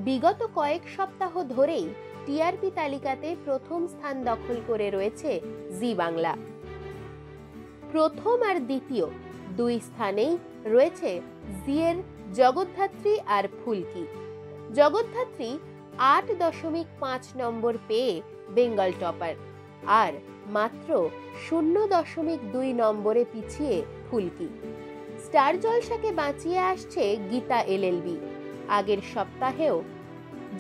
বিগত কয়েক সপ্তাহ ধরেই টিআরপি তালিকাতে প্রথম স্থান দখল করে রয়েছে জি বাংলা। প্রথম আর দ্বিতীয় দুই স্থানেই রয়েছে জি এর জগদ্ধাত্রী আর ফুলকি। জগদ্ধাত্রী ৮.৫ নম্বর পেয়ে বেঙ্গল টপার, আর মাত্র ০.২ নম্বরে পিছিয়ে ফুলকি। স্টার জলসাকে বাঁচিয়ে আসছে গীতা এলএলবি। আগের সপ্তাহেও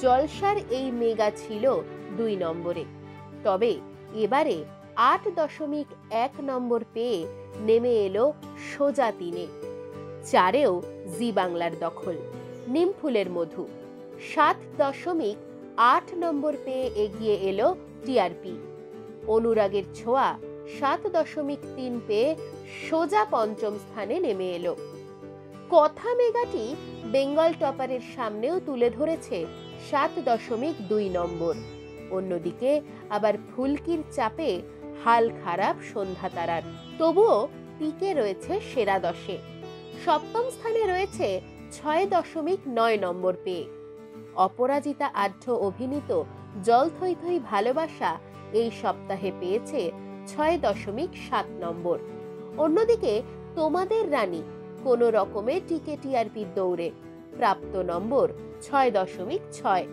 জলসার এই মেগা ছিল ২ নম্বরে, তবে এবারে ৮.১ নম্বর পেয়ে নেমে এলো সোজা ৩-এ। ৪-এও জি বাংলার দখল। নিমফুলের মধু ৭.৮ নম্বর পেয়ে এগিয়ে এলো টিআরপি। অনুরাগের ছোঁয়া ৭.৩ পেয়ে সোজা পঞ্চম স্থানে নেমে এলো। কথা মেগাটি বেঙ্গল টপারের সামনেও তুলে ধরেছে ৭.২ নম্বর। অন্যদিকে আবার ফুলকির চাপে হাল খারাপ সন্ধ্যা তারার, তবুও টিকে রয়েছে সেরা ১০-এ। সপ্তম স্থানে রয়েছে ৬.৯ নম্বর পেয়ে। অপরাজিতা আঢ্য অভিনীত জল থই থই ভালোবাসা এই সপ্তাহে পেয়েছে ৬.৭ নম্বর। অন্যদিকে তোমাদের রানী কোন রকমে টিকে টিআরপির দৌড়ে, প্রাপ্ত নম্বর ৬.৬।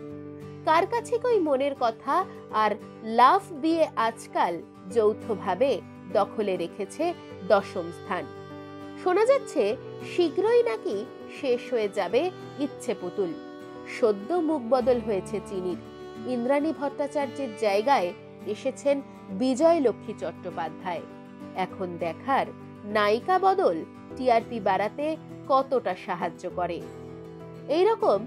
কার কাছে কই মনের কথা আর লাভ বিয়ে আজকাল যৌথভাবে দখলে রেখেছে ১০ম স্থান। শোনা যাচ্ছে শীঘ্রই নাকি শেষ হয়ে যাবে ইচ্ছে পুতুল। সদ্য মুখ বদল হয়েছে চিনির। ইন্দ্রাণী ভট্টাচার্যের জায়গায় এসেছেন বিজয় লক্ষ্মী চট্টোপাধ্যায়। এখন দেখার নায়িকা বদল টিআরপি বাড়াতে কতটা সাহায্য করে। এইরকম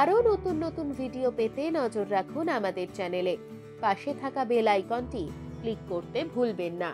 আরো নতুন নতুন ভিডিও পেতে নজর রাখুন আমাদের চ্যানেলে। পাশে থাকা বেল আইকনটি ক্লিক করতে ভুলবেন না।